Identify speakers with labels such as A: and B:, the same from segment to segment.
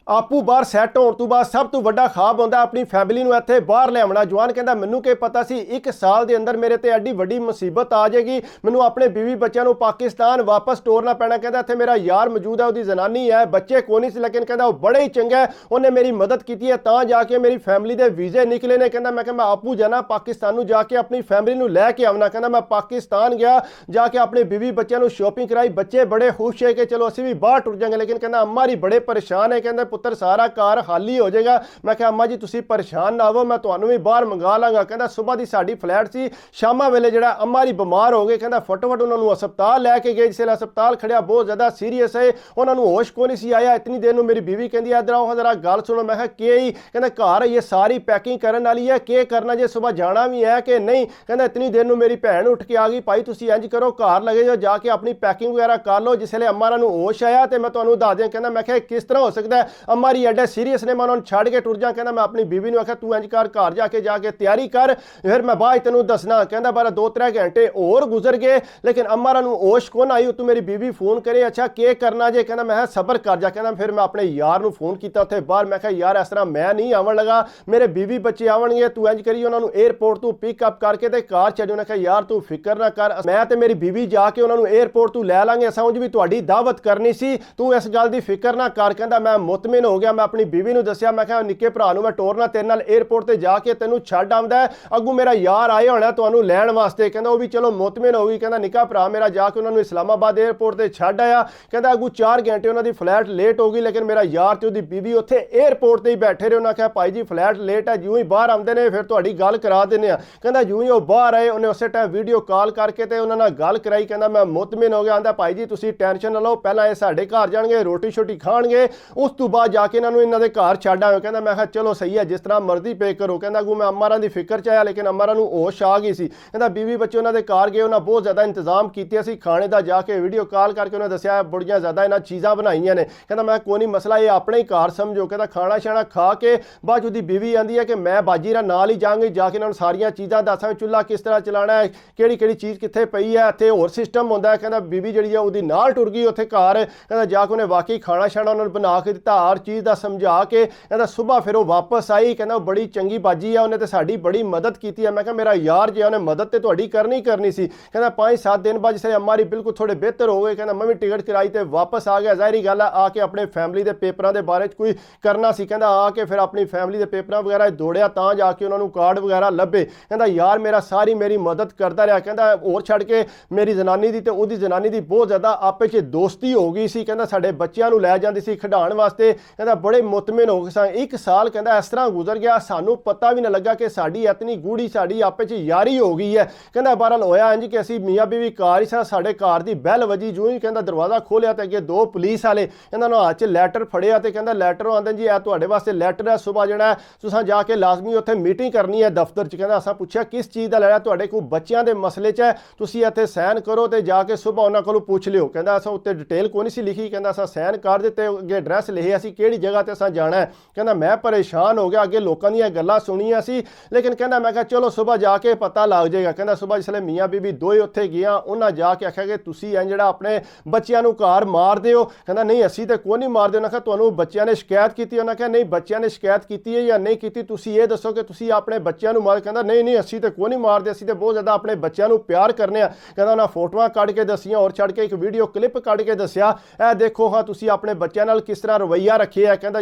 A: आपू बाहर सैट होने तो बाद सब तो वड्डा ख्वाब होंदा अपनी फैमिली नूं इत्थे बाहर लियावना। जवान कहंदा मैनूं कि पता सी एक साल के अंदर मेरे ते एड्डी वड्डी मुसीबत आ जाएगी, मैनूं अपने बीवी बच्चों नूं पाकिस्तान वापस टोरना पैना। कहंदा इत्थे मेरा यार मौजूद है, उसदी जनानी है, बच्चे कोई नहीं सी, लेकिन कहंदा वो बड़े ही चंगा है, उन्हें मेरी मदद की है तां जाके मेरी फैमिली के वीजे निकले ने। कहंदा मैं आपू जाना पाकिस्तान नूं जाके अपनी फैमिली नूं लैके आवना। कहंदा मैं पाकिस्तान गया, जाके अपने बीवी बच्चों नूं शॉपिंग कराई, बच्चे बड़े खुश है कि चलो असीं भी बाहर टुर जाएंगे, लेकिन कहंदा अम्मा जी बड़े परेशान है, कहंदा पुत्र सारा घर खाली हो जाएगा। मैं कहा अम्मा जी तुसी परेशान ना हो, मैं तुहानूं भी बाहर मंगा लांगा। कहंदा सुबह दी साडी फ्लैट सी, शामा वेले जिहड़ा अम्मा जी बीमार हो गए, कहंदा फटाफट उन्होंने अस्पताल लैके गए। जिसले अस्पताल खड़िया बहुत ज़्यादा सीरीयस है, उन्होंने होश को नहीं सी आया। इतनी देर में मेरी बीवी कहती इधर आओ जरा गल सुनो। मैं कहा के ही? कहंदा घर ये सारी पैकिंग करने वाली है, के करना जे सुबह जाना भी है कि नहीं? कहंदा इतनी देर में मेरी भैन उठ के आ गई, भाई तुसी इंज करो घर लगे जो जाके अपनी पैकिंग वगैरह कर लो। जिसले अम्मा नूं होश आया तो मैं तुहानूं दस दियां। कहंदा मैं कहा किस तरह हो सकता है, अम्मा जी एडे सीरीयस ने, मैं उन्होंने छड़ के टुर जा। कहंदा मैं अपनी बीवी नूं आख्या तू इंज कर घर जाके तैयारी कर, फिर मैं बाद तेनों दसना। कहंदा बारा 2-3 घंटे और गुजर गए, लेकिन अम्मा नूं होश को ना आई। तू मेरी बीवी फोन करे अच्छा के करना जे? कहंदा मैं सबर कर जा। कहंदा फिर मैं अपने यार नूं फोन किया उत्थे बाहर। मैं कहा यार इस तरह मैं नहीं आवन लगा, मेरे बीवी बच्चे आवणगे, तू इंज करी उन्होंने एयरपोर्ट तो पिकअप करके ते कार चढ़ी। उन्हें कहा यार तू फिक्र ना कर, मैं ते मेरी बीवी जाके उन्होंने एयरपोर्ट तो लै लांगे, असां उंज भी तुहाडी दावत करनी सी, तू इस गल दी फिक्र ना कर। कहंदा मैं मुतमिन हो गया, मैं अपनी बीवी नूं दस्सिया। मैं कहा निक्के भरा नूं मैं टोरना तेरे नाल एयरपोर्ट ते जाके तेनू छड्ड आउंदा है, अगू मेरा यार आए होना तुहानूं लैण वास्ते। कहंदा वो भी चलो मुतमिन हो गई। कहंदा निक्का भरा मेरा जाके उन्होंने इस्लामाबाद एयरपोर्ट ते छड्ड आया। कहंदा अगू 4 घंटे उन्होंने फ्लैट लेट हो गई, लेकिन मेरा यार ते उहदी बीवी उत्थे एयरपोर्ट ते ही बैठे रहे। उन्होंने कहा भाई जी फ्लैट लेट है, यूं ही बाहर आउंदे ने फिर तुहाडी गल करा दिंदे आ। कहंदा यूं ही वो बाहर आए, उन्हें उस टाइम वीडियो कॉल करके ते उन्हां नाल गल कराई। कहंदा मैं मुतमिन हो गया। आंदा भाई जी तुसीं टेंशन ना लो, पहला ये साडे घर जाणगे, रोटी शोटी खाणगे, उस तो बाद जाके इन्हां नूं इन्हां दे घर छड्ड आवे। कहंदा मैं कहा चलो सही है जिस तरह मर्जी पे करो। कहंदा अगू मैं अम्मारां दी फिक्र च आया, लेकिन अम्मारां नूं होश आ गई सी। कहंदा बीवी बच्चे उन्हां दे घर गए, उन्हां बहुत ज़्यादा इंतजाम कीते सी खाने दा, जाके वीडियो कॉल करके उन्हें दस्सिया बड़ियां ज़्यादा इन्हां चीज़ां बनाईयां ने। कहंदा मैं कोई नहीं मसला, ये अपने ही घर समझो। कहंदा खाना शाना खा के बाद उहदी बीवी आंदी है कि मैं बाजी रा नाल ही जांगी, जाके इन्हां नूं सारियां चीज़ां दसांगे, चुल्हा किस तरह चलाना है, किहड़ी चीज़ कित्थे पई है, इत्थे होर सिस्टम हुंदा है। कहंदा बीवी जिहड़ी है उहदी नाल टुर गई उत्थे घर। कहंदा जाके उन्हें वाकई खाना शाना उन्होंने बना के दिता, हर चीज़ का समझा के। कहंदा सुबह फिर वो वापस आई, कहंदा बड़ी चंगी बाजी है, उन्हें तो साडी बड़ी मदद की है। मैं कहा मेरा यार जो उन्हें मदद तो तुहाडी करनी सी। कहंदा 5-7 दिन बाद जिसले अम्मा जी बिल्कुल थोड़े बेहतर हो गए, कहंदा मैं भी टिकट कराई तो वापस आ गया। ज़ाहिरी गल है आके अपने फैमिली के पेपरों के बारे कोई करना सी। कहंदा आके फिर अपनी फैमिली के पेपरों वगैरह दौड़िया तां जाके उन्होंने कार्ड वगैरह लभे। कहंदा यार मेरा सारी मेरी मदद करता रहा। कहंदा होर छड़ के मेरी जनानी दी ते उहदी जनानी दी बहुत ज़्यादा आपस च दोस्ती हो गई सी। कहंदा साडे बच्चिआं नूं लै जांदी सी खिडाउण वास्ते। कहंदा बड़े मुतमिन हो गए सा। 1 साल कहंदा इस तरह गुजर गया, सानू पता भी ना लगा कि साडी इतनी गूढ़ी साडी आपस च यारी हो गई है। कहंदा बहरहाल होया इंज कि असीं मियाँ बीवी घर ही सा, साडे घर दी बैल वजी, जूं ही कहंदा दरवाज़ा खोलिया तो अगे 2 पुलिस वाले इन्हां नूं हाथ च लैटर फड़िया ते कहंदा लैटर आंदे जी ए तुहाडे वास्ते लैटर है, सुबह जिहड़ा तुसां जाके लाजमी उत्थे मीटिंग करनी है दफ्तर च। कहंदा असां पुछया किस चीज़ दा लैटर? तुहाडे कोल बच्चिआं दे मसले च है, तुसीं इत्थे साइन करो ते जाके सुबह उन्हां कोलों पुछ लिओ। कहंदा असां उत्ते डिटेल कोई नहीं सी लिखी। कहंदा असां साइन कर दित्ते, अगे एड्रैस लिखे असीं किहड़ी जगह ते असां जाना है। कहंदा मैं परेशान हो गया, अगे लोकां दीयां गल्लां सुणियां सी, लेकिन कहंदा मैं कहा चलो सुबह जाके पता लग जाएगा। कहंदा सुबह जिसले मियाँ बीवी दोए उत्थे गया, उन्हां जाके आख्या कि तुसीं इंज जिहड़ा अपने बच्चिआं नूं घर मार दिओ। कहंदा नहीं असीं ते कोई नहीं मारदे। उन्हां कहा तुहानूं बच्चिआं ने शिकायत कीती? उन्हां कहा नहीं बच्चिआं ने शिकायत कीती है या नहीं कीती, तुसीं ये दसो कि तुसीं अपने बच्चिआं नूं मार। कहंदा नहीं असीं ते कोई नहीं मारदे, असीं ते बहुत ज़्यादा अपने बच्चिआं नूं प्यार करने आ। कहंदा उन्हां फोटोआं कढ के दस्सियां और छड़ के एक वीडियो क्लिप कढ के दस्सिया, ए देखो हाँ तुसीं अपने बच्चिआं नाल किस तरह रवैया रखिआ है। कहंदा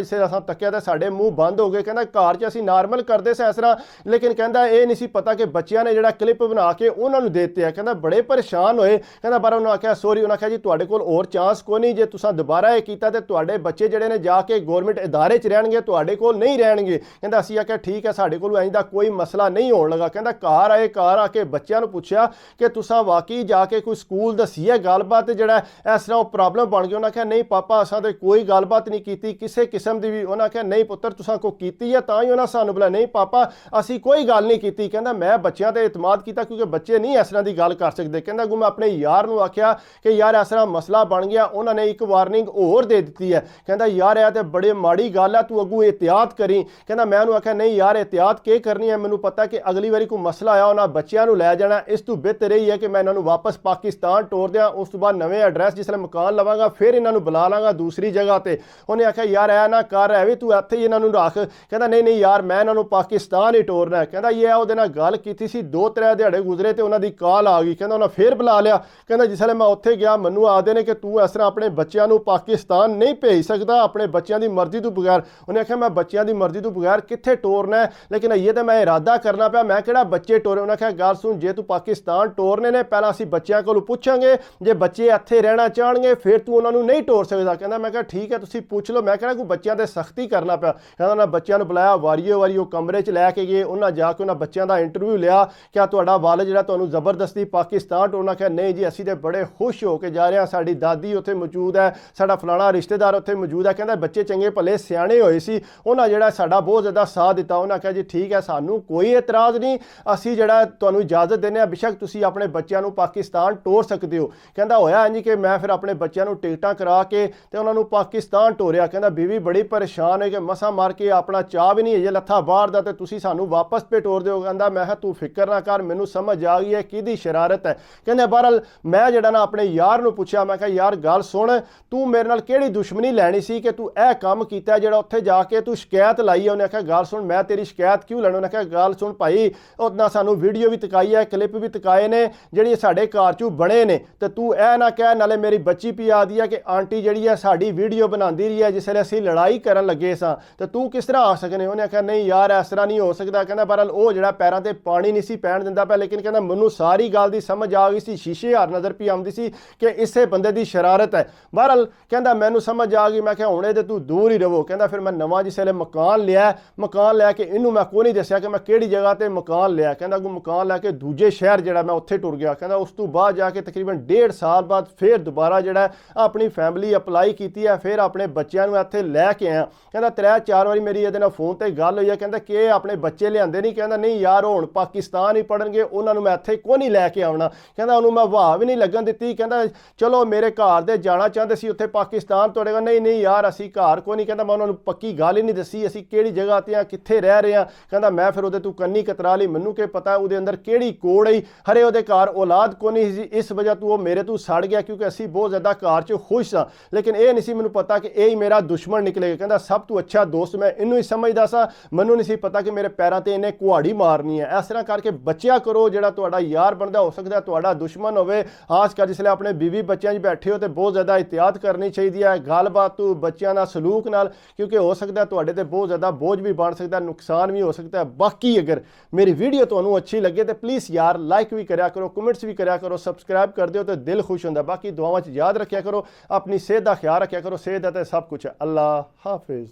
A: जिसले असां तक्किआ ते साडे मूँह बंद हो गए। कहंदा घर च असीं नार्मल करदे सी इस तरह, लेकिन कहंदा ये नहीं सी पता कि बच्चिआं ने जिहड़ा क्लिप बना के उन्हां नूं देते आ। कहंदा बड़े परेशान होए। कहंदा बार उन्होंने आख्या सॉरी, उन्होंने आख्या जी तुहाडे कोल होर चांस कोई नहीं, जे तुसां दोबारा ये कीता ते तुहाडे बच्चे जिहड़े ने जाके गौरमेंट इदारे च रहणगे, तुहाडे कोल नहीं रहणगे। कहंदा असीं आख्या ठीक है साडे कोल इंज दा कोई मसला नहीं होण लगा। कहंदा घर आए, घर आके बच्चिआं नूं पुछया कि तुसां वाकई जाके कोई स्कूल दस्सी गलबात जिहड़ा इस तरह प्रॉब्लम बन गई? उन्होंने आख्या नहीं पापा असां ते कोई गलबात नहीं कीती किसी किस्म दी भी। उन्होंने आख्या नहीं पुत्तर तुसां को कीती है तां ही उन्हां सानूं बुलाया। नहीं पापा असीं कोई गल नहीं कीती। कहंदा मैं बच्चिआं ते इतमाद कीता क्योंकि बच्चे नहीं इस तरह की गल कर सकते। कहंदा अगों मैं अपने यार नूं आख्या कि यार इस तरह मसला बन गया, उन्होंने एक वार्निंग होर दे दी है। कहंदा यार यह तो बड़ी माड़ी गल है, तू अगों एहतियात करी। कहंदा मैं उन्होंने आख्या नहीं यार एहतियात के करनी है, मैनूं पता कि अगली बारी कोई मसला आया उन्हां बच्चिआं नूं लै जाना, इस तों बेहतर यही है कि मैं इन्हां नूं वापस पाकिस्तान टोर दियां, उस तो बाद नवें एड्रैस जिसले मकान लवांगा फिर इन्हां नूं बुला लांगा दूसरी जगह ते। उन्हें आख्या ਆਖਿਆ ਯਾਰ ਐ ਨਾ ਕਰ, ਐ ਵੀ ਤੂੰ ਇੱਥੇ ਹੀ ਇਹਨਾਂ ਨੂੰ ਰੱਖ। ਕਹਿੰਦਾ ਨਹੀਂ ਨਹੀਂ ਯਾਰ ਮੈਂ ਇਹਨਾਂ ਨੂੰ ਪਾਕਿਸਤਾਨ ਹੀ ਟੋਰਨਾ। ਕਹਿੰਦਾ ਇਹ ਉਹਦੇ ਨਾਲ ਗੱਲ ਕੀਤੀ ਸੀ, 2-3 ਦਿਹਾੜੇ ਗੁਜ਼ਰੇ ਤੇ ਉਹਨਾਂ ਦੀ ਕਾਲ ਆ ਗਈ। ਕਹਿੰਦਾ ਉਹਨਾਂ ਫੇਰ ਬੁਲਾ ਲਿਆ। ਕਹਿੰਦਾ ਜਿਸ ਵੇਲੇ ਮੈਂ ਉੱਥੇ ਗਿਆ ਮੈਨੂੰ ਆਖਦੇ ਨੇ ਕਿ ਤੂੰ ਇਸ ਤਰ੍ਹਾਂ ਆਪਣੇ ਬੱਚਿਆਂ ਨੂੰ ਪਾਕਿਸਤਾਨ ਨਹੀਂ ਭੇਜ ਸਕਦਾ ਆਪਣੇ ਬੱਚਿਆਂ ਦੀ ਮਰਜ਼ੀ ਤੋਂ ਬਗੈਰ। ਉਹਨੇ ਆਖਿਆ ਮੈਂ ਬੱਚਿਆਂ ਦੀ ਮਰਜ਼ੀ ਤੋਂ ਬਗੈਰ ਕਿੱਥੇ ਟੋਰਨਾ ਹੈ, ਲੇਕਿਨ ਇਹ ਤਾਂ ਮੈਂ ਇਰਾਦਾ ਕਰਨਾ ਪਿਆ, ਮੈਂ ਕਿਹੜਾ ਬੱਚੇ ਟੋਰੇ। ਉਹਨੇ ਆਖਿਆ ਗੱਲ ਸੁਣ, ਜੇ ਤੂੰ ਪਾਕਿਸਤਾਨ ਟੋਰਨੇ ਨੇ ਪਹਿਲਾਂ ਅਸੀਂ ਬੱਚਿਆਂ ਕੋਲੋਂ ਪੁੱਛਾਂਗੇ, ਜੇ ਬੱਚੇ ਇੱਥੇ ਰਹਿਣਾ ਚਾਹਣਗੇ ਫਿਰ ਤੂੰ ਉਹਨਾਂ ਨੂੰ ਨਹੀਂ ਟੋਰ ਸਕਦਾ। ਕਹਿੰਦਾ ਮੈਂ ਕਿਹਾ ਠੀਕ ਹੈ ਤੁਸੀਂ ਪੁੱਛ ਲਓ, ਮੈਂ ਕਿਹੜਾ ਕੋਈ ਬੱਚਿਆਂ ਤੇ ਸਖਤੀ ਕਰਨਾ ਪਿਆ। ਕਹਿੰਦਾ ਉਹਨਾਂ ਬੱਚਿਆਂ ਨੂੰ ਬੁਲਾਇਆ, ਵਾਰੀਓ ਵਾਰੀ ਉਹ ਕਮਰੇ 'ਚ ਲੈ ਕੇ ਗਏ, ਉਹਨਾਂ ਜਾ ਕੇ ਉਹਨਾਂ ਬੱਚਿਆਂ ਦਾ ਇੰਟਰਵਿਊ ਲਿਆ, ਕਿਆ ਤੁਹਾਡਾ ਵਾਲਿਦ ਜਿਹੜਾ ਤੁਹਾਨੂੰ ਜ਼ਬਰਦਸਤੀ ਪਾਕਿਸਤਾਨ ਟੋਰਨਾ। ਕਿਹਾ ਨਹੀਂ ਜੀ ਅਸੀਂ ਤੇ ਬੜੇ ਖੁਸ਼ ਹੋ ਕੇ ਜਾ ਰਹੇ ਹਾਂ, ਸਾਡੀ ਦਾਦੀ ਉੱਥੇ ਮੌਜੂਦ ਹੈ, ਸਾਡਾ ਫਲਾਣਾ ਰਿਸ਼ਤੇਦਾਰ ਉੱਥੇ ਮੌਜੂਦ ਹੈ। ਕਹਿੰਦਾ ਬੱਚੇ ਚੰਗੇ ਭਲੇ ਸਿਆਣੇ ਹੋਏ ਸੀ, ਉਹਨਾਂ ਜਿਹੜਾ ਸਾਡਾ ਬਹੁਤ ਜ਼ਿਆਦਾ ਸਾਥ ਦਿੱਤਾ। ਉਹਨਾਂ ਕਿਹਾ ਜੀ ਠੀਕ ਹੈ ਸਾਨੂੰ ਕੋਈ ਇਤਰਾਜ਼ ਨਹੀਂ, ਅਸੀਂ ਜਿਹੜਾ ਤੁਹਾਨੂੰ ਇਜਾਜ਼ਤ ਦਿੰਦੇ ਹਾਂ, ਬੇਸ਼ੱਕ ਤੁਸੀਂ ਆਪਣੇ ਬੱਚਿਆਂ ਨੂੰ ਪਾਕਿਸਤਾਨ ਟੋਰ ਸਕਦੇ ਹੋ। ਕਹਿੰਦਾ ਹੋਇਆ ਇੰਜ ਕਿ ਮੈਂ ਫਿਰ ਆਪਣੇ ਬੱਚਿਆਂ ਨੂੰ ਟਿਕਟਾਂ ਕਰਾ ਕੇ ਤੇ ਉਹਨਾਂ ਨੂੰ ਪਾਕਿਸਤਾਨ ਟੋਰਿਆ। ਕਹਿੰਦਾ ਬੀਵੀ ਬੜੀ ਪਰੇਸ਼ਾਨ ਹੈ ਕਿ ਮਸਾਂ ਮਾਰ ਕੇ ਆਪਣਾ ਚਾਹ ਵੀ ਨਹੀਂ ਅਜੇ ਲੱਥਾ ਬਾਹਰ ਦਾ ਤੇ ਤੁਸੀਂ ਸਾਨੂੰ ਵਾਪਸ ਪੇ ਟੋਰ ਦਿਓ। ਕਹਿੰਦਾ ਮੈਂ ਕਿਹਾ ਤੂੰ ਫਿਕਰ ਨਾ ਕਰ, ਮੈਨੂੰ ਸਮਝ ਆ ਗਈ ਹੈ ਕਿਹਦੀ ਸ਼ਰਾਰਤ ਹੈ। ਕਹਿੰਦੇ ਬਹਰਹਾਲ ਮੈਂ ਜਿਹੜਾ ਨਾ ਆਪਣੇ ਯਾਰ ਨੂੰ ਪੁੱਛਿਆ, ਮੈਂ ਕਿਹਾ ਯਾਰ ਗੱਲ ਸੁਣ, ਤੂੰ ਮੇਰੇ ਨਾਲ ਕਿਹੜੀ ਦੁਸ਼ਮਣੀ ਲੈਣੀ ਸੀ ਕਿ ਤੂੰ ਇਹ ਕੰਮ ਕੀਤਾ ਜਿਹੜਾ ਉੱਥੇ ਜਾ ਕੇ ਤੂੰ ਸ਼ਿਕਾਇਤ ਲਾਈ ਹੈ। ਉਹਨੇ ਆਖਿਆ ਗੱਲ ਸੁਣ ਮੈਂ ਤੇਰੀ ਸ਼ਿਕਾਇਤ ਕਿਉਂ ਲੈਣੀ। ਉਹਨੇ ਆਖਿਆ ਗੱਲ ਸੁਣ ਭਾਈ, ਉਹਦਾ ਸਾਨੂੰ ਵੀਡੀਓ ਵੀ ਤਕਾਈ ਹੈ, ਕਲਿੱਪ ਵੀ ਤਕਾਏ ਨੇ ਜਿਹੜੀ ਸਾਡੇ ਘਰ 'ਚੋਂ ਬਣੇ ਨੇ, ਤੇ ਤੂੰ ਇਹ ਨਾ ਕਹਿ ਨਾਲੇ ਮੇਰੀ ਬੱਚੀ ਪੀ ਆਦੀ ਹੈ ਕਿ ਆਂਟੀ ਜਿਹੜੀ ਹੈ ਸਾਡੀ ਵੀਡੀਓ ਬਣਾਉਂਦੀ ਰਹੀ ਹੈ ਜਿਸ ਵੇਲੇ ਅਸੀਂ ਲੜਾਈ ਕਰਨ ਲੱਗੇ ਸਾਂ, ਤੇ ਤੂੰ ਕਿਸ ਤਰ੍ਹਾਂ ਆ ਸਕਨੇ। ਉਹਨੇ ਆਖਿਆ ਨਹੀਂ ਯਾਰ ਇਸ ਤਰ੍ਹਾਂ ਨਹੀਂ ਹੋ ਸਕਦਾ। ਕਹਿੰਦਾ ਬਹਰਹਾਲ ਉਹ ਜਿਹੜਾ ਪੈਰਾਂ ਤੇ ਪਾਣੀ ਨਹੀਂ ਸੀ ਪੈਣ ਦਿੰਦਾ ਪਿਆ, ਲੇਕਿਨ ਕਹਿੰਦਾ ਮੈਨੂੰ ਸਾਰੀ ਗੱਲ ਦੀ ਸਮਝ ਆ ਗਈ ਸੀ, ਸ਼ੀਸ਼ੇ ਹਾਰ ਨਜ਼ਰ ਪਈ ਆਉਂਦੀ ਸੀ ਕਿ ਇਸੇ ਬੰਦੇ ਦੀ ਸ਼ਰਾਰਤ ਹੈ। ਬਹਰਹਾਲ ਕਹਿੰਦਾ ਮੈਨੂੰ ਸਮਝ ਆ ਗਈ, ਮੈਂ ਕਿਹਾ ਹੁਣ ਇਹਦੇ ਤੂੰ ਦੂਰ ਹੀ ਰਹੋ। ਕਹਿੰਦਾ ਫਿਰ ਮੈਂ ਨਵਾਂ ਜਿਸ ਵੇਲੇ ਮਕਾਨ ਲਿਆ, ਮਕਾਨ ਲੈ ਕੇ ਇਹਨੂੰ ਮੈਂ ਕੋਈ ਨਹੀਂ ਦੱਸਿਆ ਕਿ ਮੈਂ ਕਿਹੜੀ ਜਗ੍ਹਾ ਤੇ ਮਕਾਨ ਲਿਆ। ਕਹਿੰਦਾ ਕੋਈ ਮਕਾਨ ਲੈ ਕੇ ਦੂਜੇ ਸ਼ਹਿਰ ਜਿਹੜਾ ਮੈਂ ਉੱਥੇ ਟੁਰ ਗਿਆ। ਕਹਿੰਦਾ ਉਸ ਤੋਂ ਬਾਅਦ ਜਾ ਕੇ ਤਕਰੀਬਨ 1.5 ਸਾਲ ਬਾਅਦ ਫਿਰ ਦੁਬਾਰਾ ਜਿਹੜਾ ਆਪਣੀ ਫੈਮਿਲੀ ਅਪਲਾਈ ਕੀਤੀ ਹੈ, ਫਿਰ ਆਪਣੇ ਬੱਚਿਆਂ ਨੂੰ ਇੱਥੇ ਲੈ ਕੇ ਆਇਆ। ਕਹਿੰਦਾ 3-4 ਵਾਰੀ ਮੇਰੀ ਇਹਦੇ ਨਾਲ ਫੋਨ ਤੇ ਗੱਲ ਹੋਈ ਹੈ। ਕਹਿੰਦਾ ਕਿ ਇਹ ਆਪਣੇ ਬੱਚੇ ਲਿਆਂਦੇ ਨਹੀਂ। ਕਹਿੰਦਾ ਨਹੀਂ ਯਾਰ ਹੁਣ ਪਾਕਿਸਤਾਨ ਹੀ ਪੜਨਗੇ, ਉਹਨਾਂ ਨੂੰ ਮੈਂ ਇੱਥੇ ਕੋਈ ਨਹੀਂ ਲੈ ਕੇ ਆਉਣਾ। ਕਹਿੰਦਾ ਉਹਨੂੰ ਮੈਂ ਵਾਹ ਵੀ ਨਹੀਂ ਲੱਗਣ ਦਿੱਤੀ। ਕਹਿੰਦਾ ਚਲੋ ਮੇਰੇ ਘਰ ਦੇ ਜਾਣਾ ਚਾਹੁੰਦੇ ਸੀ ਉੱਥੇ ਪਾਕਿਸਤਾਨ, ਤੁਹਾਡੇ ਕੋਲ ਨਹੀਂ ਨਹੀਂ ਯਾਰ ਅਸੀਂ ਘਰ ਕੋਈ ਨਹੀਂ। ਕਹਿੰਦਾ ਮੈਂ ਉਹਨਾਂ ਨੂੰ ਪੱਕੀ ਗੱਲ ਹੀ ਨਹੀਂ ਦੱਸੀ ਅਸੀਂ ਕਿਹੜੀ ਜਗ੍ਹਾ ਤੇ ਆ, ਕਿੱਥੇ ਰਹਿ ਰਹੇ ਹਾਂ। ਕਹਿੰਦਾ ਮੈਂ ਫਿਰ ਉਹਦੇ ਤੋਂ ਕੰਨੀ ਕਤਰਾ ਲਈ, ਮੈਨੂੰ ਕੀ ਪਤਾ ਉਹਦੇ ਅੰਦਰ ਕਿਹੜੀ ਕੋੜ ਆਈ, ਹਰੇ ਉਹਦੇ ਘਰ ਔਲਾਦ ਕੋਈ ਨਹੀਂ ਸੀ, ਇਸ ਵਜ੍ਹਾ ਤੋਂ ਉਹ ਮੇਰੇ ਤੋਂ ਸੜ ਗਿਆ ਕਿਉਂਕਿ ਅਸੀਂ ਬਹੁਤ ਜ਼ਿਆਦਾ ਘਰ 'ਚ ਖੁਸ਼ ਸਾਂ, ਲੇਕਿਨ ਇਹ ਨਹੀਂ ਸੀ ਮੈਨੂੰ ਪਤਾ ਕਿ ਇਹ ਹੀ ਮੇਰਾ ਦੁਸ਼ਮਣ ਨਿਕਲੇਗਾ। ਕਹਿੰਦਾ ਸਭ ਤੋਂ ਅੱਛਾ ਦੋਸਤ ਮੈਂ ਇਹਨੂੰ ਹੀ ਸਮਝਦਾ ਸਾਂ, ਮੈਨੂੰ ਨਹੀਂ ਸੀ ਪਤਾ ਕਿ ਮੇਰੇ ਪੈਰਾਂ ਤੇ ਇਹਨੇ ਕੁਹਾੜੀ ਮਾਰਨੀ ਹੈ। ਇਸ ਤਰ੍ਹਾਂ ਕਰਕੇ ਬਚਿਆ ਕਰੋ, ਜਿਹੜਾ ਤੁਹਾਡਾ ਯਾਰ ਬਣਦਾ ਹੋ ਸਕਦਾ ਤੁਹਾਡਾ ਦੁਸ਼ਮਣ ਹੋਵੇ। ਖਾਸ ਕਰ ਜਿਸਲੇ ਆਪਣੇ ਬੀਵੀ ਬੱਚਿਆਂ 'ਚ ਬੈਠੇ ਹੋ ਤੇ ਬਹੁਤ ਜ਼ਿਆਦਾ ਇhtiyat ਕਰਨੀ ਚਾਹੀਦੀ ਹੈ ਗੱਲਬਾਤ ਤੋਂ, ਬੱਚਿਆਂ ਨਾਲ ਸਲੂਕ ਨਾਲ, ਕਿਉਂਕਿ ਹੋ ਸਕਦਾ ਤੁਹਾਡੇ ਤੇ ਬਹੁਤ ਜ਼ਿਆਦਾ ਬੋਝ ਵੀ ਬਣ ਸਕਦਾ, ਨੁਕਸਾਨ ਵੀ ਹੋ ਸਕਦਾ। ਬਾਕੀ ਅਗਰ ਮੇਰੀ ਵੀਡੀਓ ਤੁਹਾਨੂੰ ਅੱਛੀ ਲੱਗੇ ਤੇ ਪਲੀਜ਼ ਯਾਰ ਲਾਈਕ ਵੀ ਕਰਿਆ ਕਰੋ, ਕਮੈਂਟਸ ਵੀ ਕਰਿਆ ਕਰੋ, ਸਬਸਕ੍ਰਾਈਬ ਕਰ ਦਿਓ ਤੇ ਦਿਲ ਖੁਸ਼ ਹੁੰਦਾ। ਬਾਕੀ ਦੁਆਵਾਂ 'ਚ ਯਾਦ ਰੱਖਿਆ ਕਰੋ, ਆਪਣੀ ਸਿਹਤ ਦਾ ਖਿਆਲ ਰੱਖਿਆ ਕਰੋ, ਸਿਹਤ ਦਾ ਤੇ ਸਭ ਕੁਝ ਹੈ। ਅੱਲਾ ਹਾਫਿਜ਼।